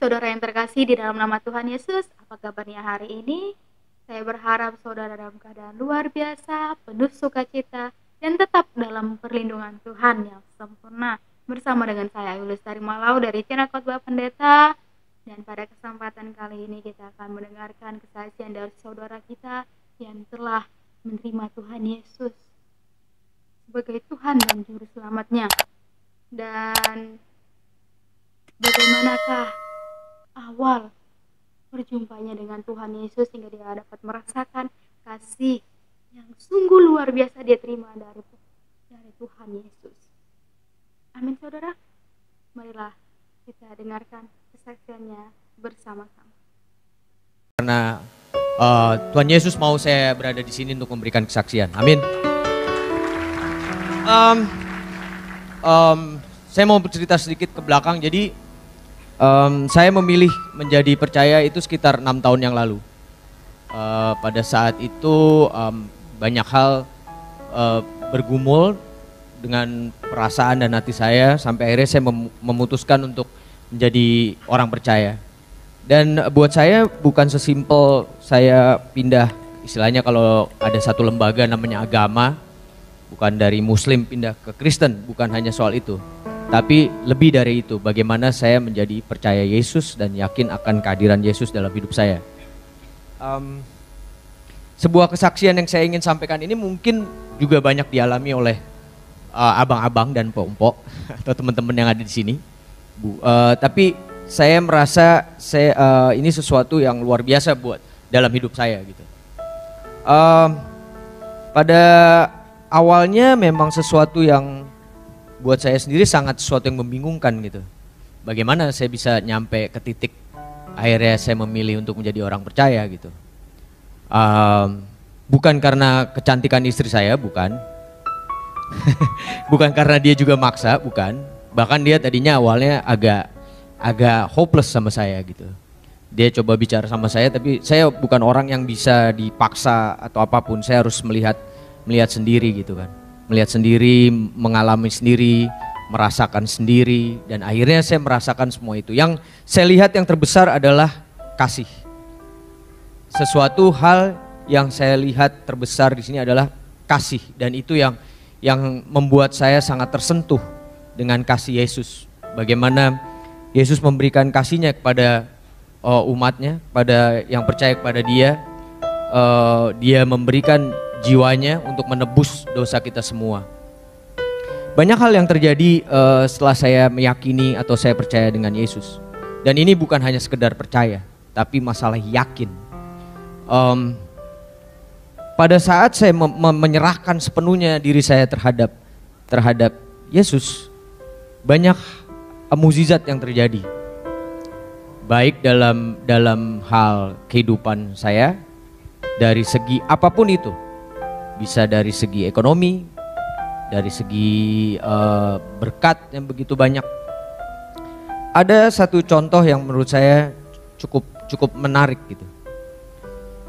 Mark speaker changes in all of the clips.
Speaker 1: Saudara yang terkasih di dalam nama Tuhan Yesus, apa kabarnya hari ini? Saya berharap saudara dalam keadaan luar biasa, penuh sukacita, dan tetap dalam perlindungan Tuhan yang sempurna. Bersama dengan saya, Yulis dari Malau dari Channel Khotbah Pendeta. Dan pada kesempatan kali ini kita akan mendengarkan kesaksian dari saudara kita yang telah menerima Tuhan Yesus sebagai Tuhan dan Juru Selamatnya. Dan bagaimanakah awal berjumpanya dengan Tuhan Yesus hingga dia dapat merasakan kasih yang sungguh luar biasa dia terima dari Tuhan Yesus. Amin saudara. Marilah kita dengarkan kesaksiannya bersama-sama.
Speaker 2: Karena Tuhan Yesus mau saya berada di sini untuk memberikan kesaksian. Amin. Saya mau bercerita sedikit ke belakang. Jadi saya memilih menjadi percaya itu sekitar 6 tahun yang lalu. Pada saat itu banyak hal bergumul dengan perasaan dan hati saya sampai akhirnya saya memutuskan untuk menjadi orang percaya. Dan buat saya bukan sesimpel saya pindah, istilahnya kalau ada satu lembaga namanya agama, bukan dari Muslim pindah ke Kristen, bukan hanya soal itu. Tapi lebih dari itu, bagaimana saya menjadi percaya Yesus dan yakin akan kehadiran Yesus dalam hidup saya. Sebuah kesaksian yang saya ingin sampaikan ini mungkin juga banyak dialami oleh abang-abang dan mpok-mpok atau teman-teman yang ada di sini. Tapi saya merasa ini sesuatu yang luar biasa buat dalam hidup saya gitu. Pada awalnya memang sesuatu yang buat saya sendiri sangat sesuatu yang membingungkan gitu. Bagaimana saya bisa nyampe ke titik akhirnya saya memilih untuk menjadi orang percaya gitu. Bukan karena kecantikan istri saya, bukan. Bukan karena dia juga maksa, bukan. Bahkan dia tadinya awalnya agak hopeless sama saya gitu. Dia coba bicara sama saya, tapi saya bukan orang yang bisa dipaksa atau apapun. Saya harus melihat sendiri gitu kan. Melihat sendiri, mengalami sendiri, merasakan sendiri, dan akhirnya saya merasakan semua itu. Yang saya lihat yang terbesar adalah kasih. Sesuatu hal yang saya lihat terbesar di sini adalah kasih, dan itu yang membuat saya sangat tersentuh dengan kasih Yesus. Bagaimana Yesus memberikan kasihnya kepada umatnya, pada yang percaya kepada dia. Dia memberikan jiwanya untuk menebus dosa kita semua. Banyak hal yang terjadi setelah saya meyakini atau saya percaya dengan Yesus. Dan ini bukan hanya sekedar percaya, tapi masalah yakin. Pada saat saya menyerahkan sepenuhnya diri saya terhadap Yesus, banyak mukjizat yang terjadi. Baik dalam hal kehidupan saya, dari segi apapun itu. Bisa dari segi ekonomi, dari segi berkat yang begitu banyak. Ada satu contoh yang menurut saya cukup menarik gitu.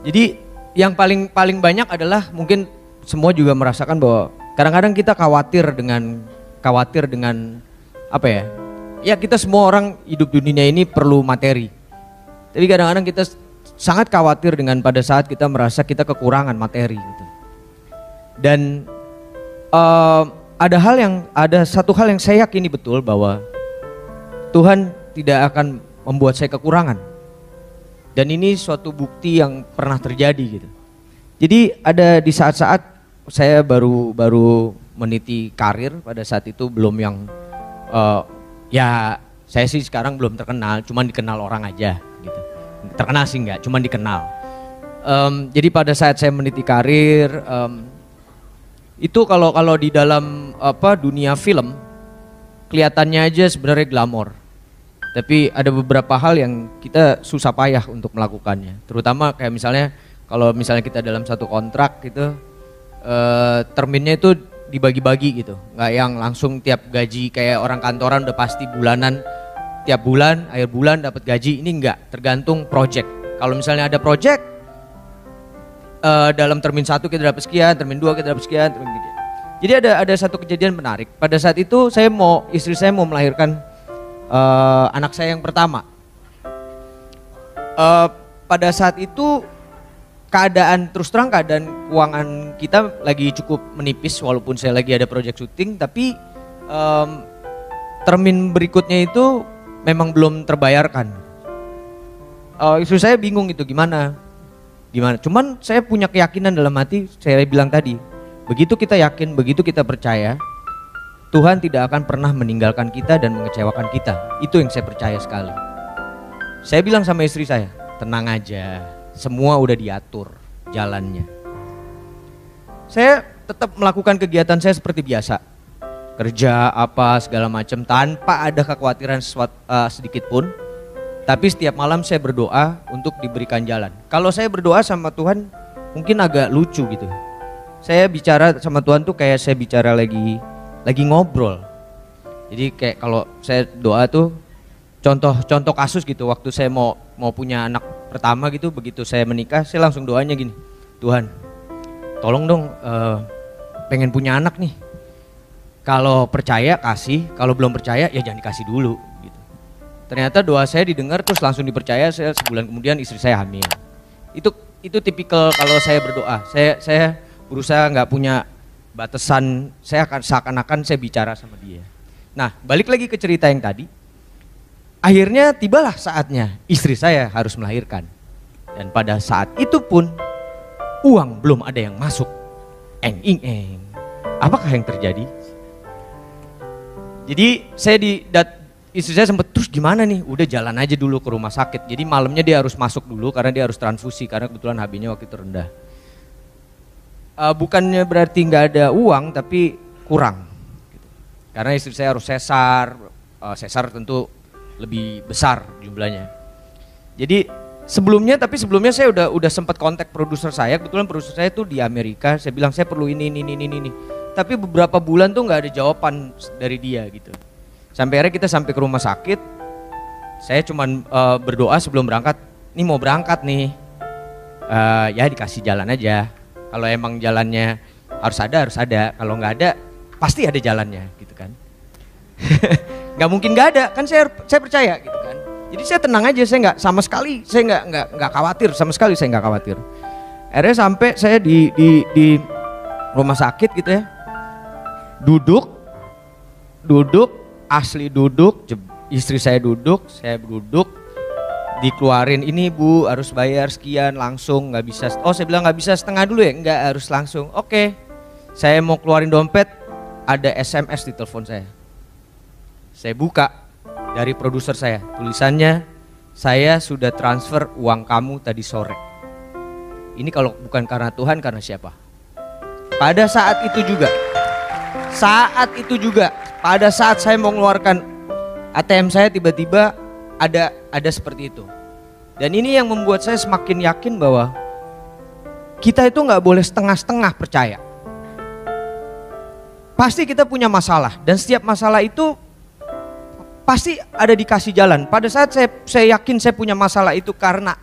Speaker 2: Jadi yang paling banyak adalah mungkin semua juga merasakan bahwa kadang-kadang kita khawatir dengan apa ya? Ya kita semua orang hidup di dunia ini perlu materi. Tapi kadang-kadang kita sangat khawatir dengan pada saat kita merasa kita kekurangan materi gitu. Dan ada satu hal yang saya yakini betul bahwa Tuhan tidak akan membuat saya kekurangan. Dan ini suatu bukti yang pernah terjadi gitu. Jadi ada di saat-saat saya baru meniti karir, pada saat itu belum yang ya saya sih sekarang belum terkenal, cuman dikenal orang aja gitu. Terkenal sih enggak, cuman dikenal. Jadi pada saat saya meniti karir, itu kalau di dalam dunia film kelihatannya aja sebenarnya glamor. Tapi ada beberapa hal yang kita susah payah untuk melakukannya. Terutama kayak misalnya kalau misalnya kita dalam satu kontrak gitu, terminnya itu dibagi-bagi gitu. Nggak yang langsung tiap gaji kayak orang kantoran udah pasti bulanan, tiap bulan, akhir bulan dapat gaji. Ini enggak, tergantung project. Kalau misalnya ada project, dalam termin 1 kita dapat sekian, termin 2 kita dapat sekian, termin 3. Jadi ada satu kejadian menarik. Pada saat itu istri saya mau melahirkan anak saya yang pertama. pada saat itu terus terang keadaan keuangan kita lagi cukup menipis, walaupun saya lagi ada project syuting, tapi termin berikutnya itu memang belum terbayarkan. Istri saya bingung itu gimana. Cuman saya punya keyakinan dalam hati, saya bilang tadi, begitu kita yakin, begitu kita percaya, Tuhan tidak akan pernah meninggalkan kita dan mengecewakan kita. Itu yang saya percaya sekali. Saya bilang sama istri saya, tenang aja. Semua udah diatur jalannya. Saya tetap melakukan kegiatan saya seperti biasa. Kerja apa segala macam tanpa ada kekhawatiran sedikit pun. Tapi setiap malam saya berdoa untuk diberikan jalan. Kalau saya berdoa sama Tuhan mungkin agak lucu gitu. Saya bicara sama Tuhan tuh kayak saya bicara lagi ngobrol. Jadi kayak kalau saya doa tuh contoh kasus gitu, waktu saya mau punya anak pertama gitu, begitu saya menikah saya langsung doanya gini, Tuhan tolong dong pengen punya anak nih, kalau percaya kasih, kalau belum percaya ya jangan dikasih dulu gitu. Ternyata doa saya didengar, terus langsung dipercaya. Saya sebulan kemudian istri saya hamil. Itu tipikal kalau saya berdoa, saya berusaha nggak punya batasan, saya akan seakan-akan saya bicara sama dia. Nah balik lagi ke cerita yang tadi. Akhirnya tibalah saatnya istri saya harus melahirkan. Dan pada saat itu pun uang belum ada yang masuk. Eng. Apakah yang terjadi? Jadi istri saya sempat, terus gimana nih? Udah jalan aja dulu ke rumah sakit. Jadi malamnya dia harus masuk dulu karena dia harus transfusi, karena kebetulan HB-nya waktu itu rendah. Bukannya berarti nggak ada uang, tapi kurang. Karena istri saya harus sesar tentu lebih besar jumlahnya. Jadi sebelumnya saya udah sempat kontak produser saya. Kebetulan produser saya tuh di Amerika. Saya bilang saya perlu ini. Tapi beberapa bulan tuh nggak ada jawaban dari dia gitu. Sampai akhirnya kita sampai ke rumah sakit. Saya cuman berdoa sebelum berangkat. Nih mau berangkat nih. Ya dikasih jalan aja. Kalau emang jalannya harus ada. Kalau nggak ada pasti ada jalannya gitu kan. Nggak mungkin nggak ada, kan saya percaya gitu kan. Jadi saya tenang aja, saya nggak sama sekali, saya nggak khawatir sama sekali, saya nggak khawatir. Akhirnya sampai saya di rumah sakit gitu ya, duduk, istri saya duduk, dikeluarin, ini Bu harus bayar sekian langsung, nggak bisa. Oh saya bilang nggak bisa setengah dulu ya, nggak harus langsung. Oke, saya mau keluarin dompet, ada SMS di telepon saya. Saya buka dari produser saya, tulisannya, saya sudah transfer uang kamu tadi sore. Ini kalau bukan karena Tuhan, karena siapa? Pada saat itu juga, pada saat saya mau mengeluarkan ATM saya, tiba-tiba ada seperti itu. Dan ini yang membuat saya semakin yakin bahwa kita itu nggak boleh setengah-setengah percaya. Pasti kita punya masalah, dan setiap masalah itu pasti ada dikasih jalan. Pada saat saya yakin saya punya masalah itu karena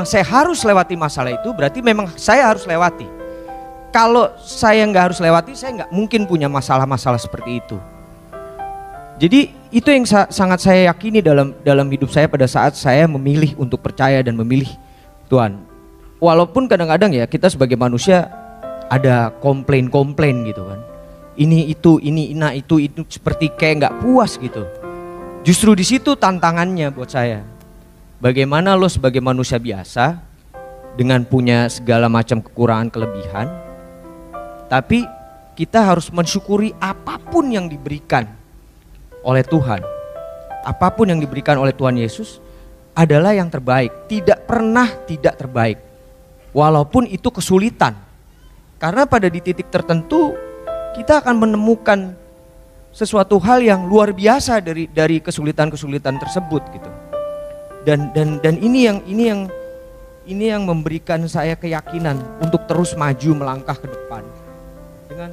Speaker 2: saya harus lewati masalah itu, berarti memang saya harus lewati. Kalau saya nggak harus lewati, saya nggak mungkin punya masalah-masalah seperti itu. Jadi itu yang sangat saya yakini dalam hidup saya pada saat saya memilih untuk percaya dan memilih Tuhan. Walaupun kadang-kadang ya kita sebagai manusia ada komplain gitu kan. Ini itu seperti kayak nggak puas gitu. Justru di situ tantangannya buat saya. Bagaimana lo sebagai manusia biasa dengan punya segala macam kekurangan kelebihan, tapi kita harus mensyukuri apapun yang diberikan oleh Tuhan. Apapun yang diberikan oleh Tuhan Yesus adalah yang terbaik. Tidak pernah tidak terbaik. Walaupun itu kesulitan. Karena pada di titik tertentu kita akan menemukan sesuatu hal yang luar biasa dari kesulitan-kesulitan tersebut gitu. Dan ini yang memberikan saya keyakinan untuk terus maju melangkah ke depan dengan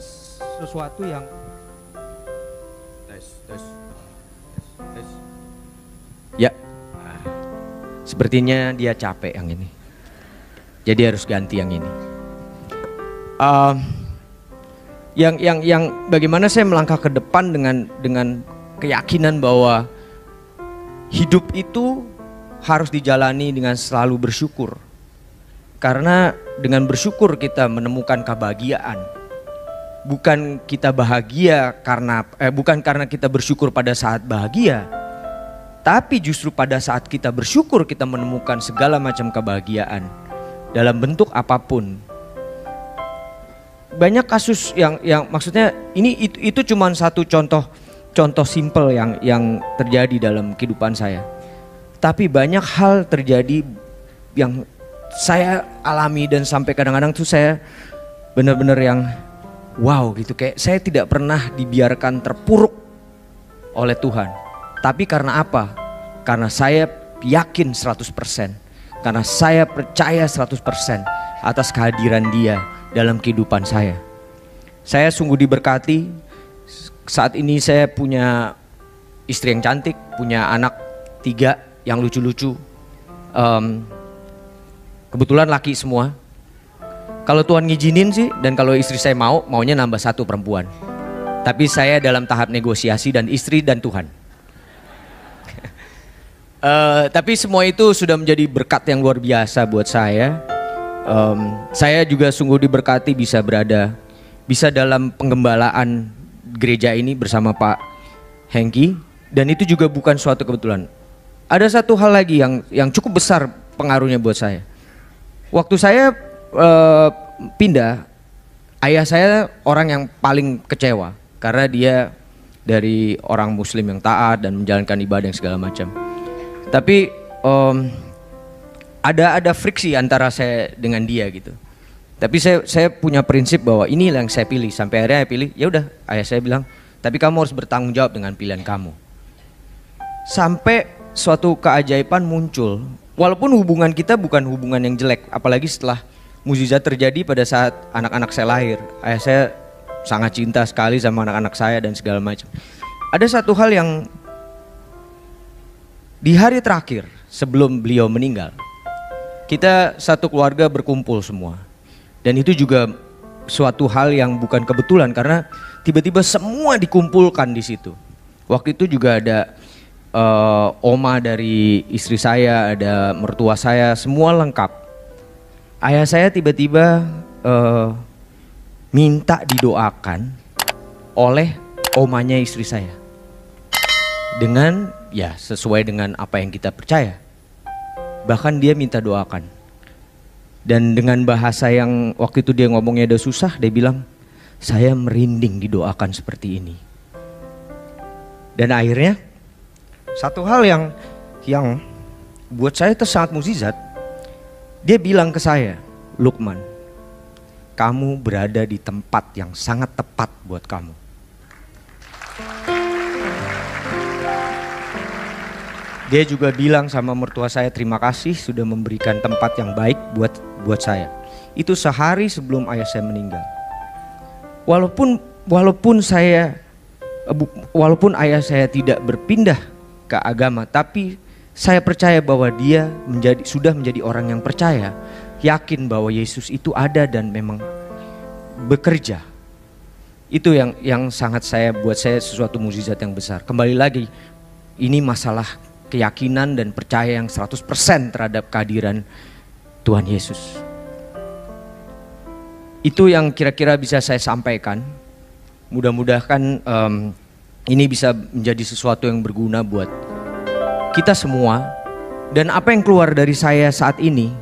Speaker 2: sesuatu yang ya, sepertinya dia capek yang ini, jadi harus ganti yang ini. Yang bagaimana saya melangkah ke depan dengan keyakinan bahwa hidup itu harus dijalani dengan selalu bersyukur. Karena dengan bersyukur kita menemukan kebahagiaan. Bukan kita bahagia bukan karena kita bersyukur pada saat bahagia, tapi justru pada saat kita bersyukur kita menemukan segala macam kebahagiaan dalam bentuk apapun. Banyak kasus yang maksudnya itu cuma satu contoh simple yang terjadi dalam kehidupan saya. Tapi banyak hal terjadi yang saya alami dan sampai kadang-kadang tuh saya benar-benar yang wow gitu, kayak saya tidak pernah dibiarkan terpuruk oleh Tuhan. Tapi karena apa? Karena saya yakin 100%, karena saya percaya 100% atas kehadiran Dia dalam kehidupan saya. Saya sungguh diberkati. Saat ini saya punya istri yang cantik, punya anak 3 yang lucu-lucu. Kebetulan laki semua. Kalau Tuhan ngizinin sih, dan kalau istri saya maunya nambah 1 perempuan. Tapi saya dalam tahap negosiasi dan istri dan Tuhan. Tapi semua itu sudah menjadi berkat yang luar biasa buat saya. Saya juga sungguh diberkati bisa dalam penggembalaan gereja ini bersama Pak Hengki. Dan itu juga bukan suatu kebetulan. Ada satu hal lagi yang cukup besar pengaruhnya buat saya. Waktu saya pindah, ayah saya orang yang paling kecewa karena dia dari orang Muslim yang taat dan menjalankan ibadah yang segala macam. Tapi ada friksi antara saya dengan dia gitu. Tapi saya punya prinsip bahwa ini yang saya pilih. Sampai akhirnya saya pilih, ya udah, ayah saya bilang, tapi kamu harus bertanggung jawab dengan pilihan kamu. Sampai suatu keajaiban muncul. Walaupun hubungan kita bukan hubungan yang jelek, apalagi setelah mukjizat terjadi pada saat anak-anak saya lahir. Ayah saya sangat cinta sekali sama anak-anak saya dan segala macam. Ada satu hal yang di hari terakhir sebelum beliau meninggal, kita satu keluarga berkumpul semua. Dan itu juga suatu hal yang bukan kebetulan karena tiba-tiba semua dikumpulkan di situ. Waktu itu juga ada oma dari istri saya, ada mertua saya, semua lengkap. Ayah saya tiba-tiba minta didoakan oleh omanya istri saya. Dengan ya sesuai dengan apa yang kita percaya. Bahkan dia minta doakan. Dan dengan bahasa yang waktu itu dia ngomongnya udah susah, dia bilang, saya merinding didoakan seperti ini. Dan akhirnya satu hal yang buat saya itu sangat mukjizat. Dia bilang ke saya, Lukman, kamu berada di tempat yang sangat tepat buat kamu. Dia juga bilang sama mertua saya, terima kasih sudah memberikan tempat yang baik buat saya. Itu sehari sebelum ayah saya meninggal. Walaupun ayah saya tidak berpindah ke agama, tapi saya percaya bahwa dia sudah menjadi orang yang percaya, yakin bahwa Yesus itu ada dan memang bekerja. Itu yang sangat buat saya sesuatu mukjizat yang besar. Kembali lagi, ini masalah keyakinan dan percaya yang 100% terhadap kehadiran Tuhan Yesus. Itu yang kira-kira bisa saya sampaikan. Mudah-mudahan ini bisa menjadi sesuatu yang berguna buat kita semua. Dan apa yang keluar dari saya saat ini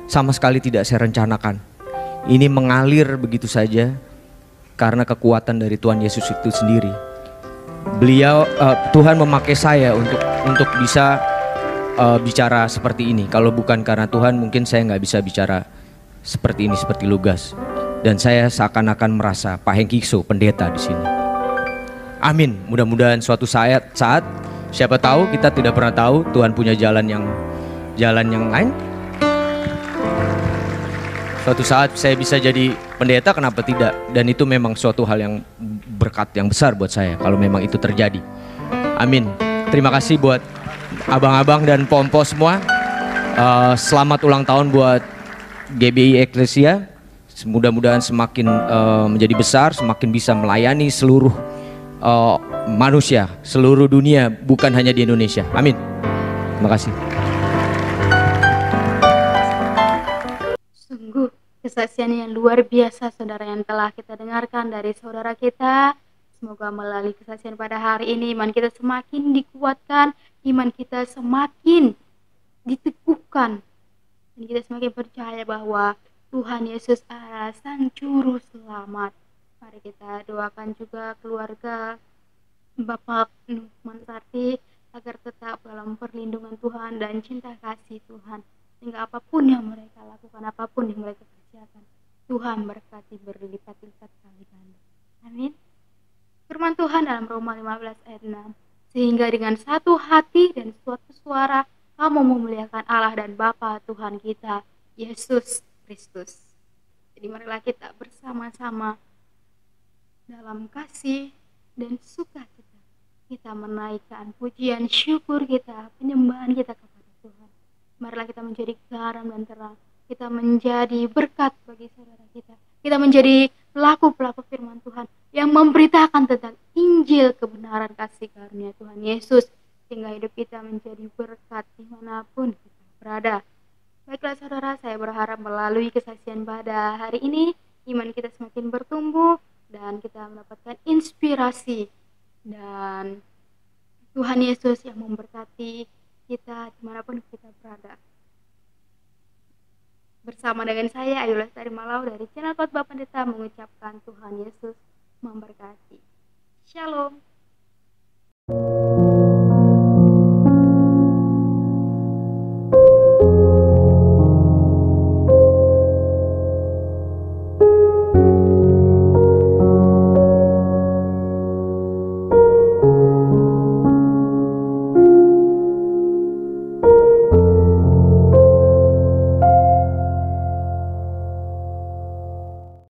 Speaker 2: sama sekali tidak saya rencanakan. Ini mengalir begitu saja karena kekuatan dari Tuhan Yesus itu sendiri. Tuhan memakai saya untuk bisa bicara seperti ini. Kalau bukan karena Tuhan, mungkin saya nggak bisa bicara seperti ini, seperti Lugas. Dan saya seakan-akan merasa Pak Hengkikso pendeta di sini. Amin. Mudah-mudahan suatu saat siapa tahu, kita tidak pernah tahu, Tuhan punya jalan yang lain. Suatu saat saya bisa jadi pendeta, kenapa tidak? Dan itu memang suatu hal yang berkat yang besar buat saya kalau memang itu terjadi. Amin. Terima kasih buat abang-abang dan pompo semua. Selamat ulang tahun buat GBI Eklesia. Mudah-mudahan semakin menjadi besar, semakin bisa melayani seluruh manusia, seluruh dunia, bukan hanya di Indonesia. Amin. Terima kasih.
Speaker 1: kesaksian yang luar biasa saudara yang telah kita dengarkan dari saudara kita. Semoga melalui kesaksian pada hari ini iman kita semakin dikuatkan, iman kita semakin diteguhkan, dan kita semakin percaya bahwa Tuhan Yesus adalah Sang Juru Selamat. Mari kita doakan juga keluarga Bapak Nukman Sarti agar tetap dalam perlindungan Tuhan dan cinta kasih Tuhan, sehingga apapun yang mereka lakukan, apapun yang mereka kerjakan, Tuhan berkati berlipat-lipat kali ganda. Amin. Firman Tuhan dalam Roma 15 ayat 6, sehingga dengan satu hati dan suatu suara kamu memuliakan Allah dan Bapa Tuhan kita Yesus Kristus. Jadi marilah kita bersama-sama dalam kasih dan sukacita kita menaikkan pujian syukur kita, penyembahan kita kepada Tuhan. Marilah kita menjadi garam dan terang, kita menjadi berkat bagi saudara kita, kita menjadi pelaku-pelaku firman Tuhan yang memberitakan tentang Injil kebenaran kasih karunia Tuhan Yesus, sehingga hidup kita menjadi berkat dimanapun kita berada. Baiklah saudara, saya berharap melalui kesaksian pada hari ini iman kita semakin bertumbuh dan kita mendapatkan inspirasi, dan Tuhan Yesus yang memberkati kita dimanapun kita berada. Bersama dengan saya Ayu Lestari Malau dari channel Khotbah Pendeta mengucapkan Tuhan Yesus memberkati. Shalom.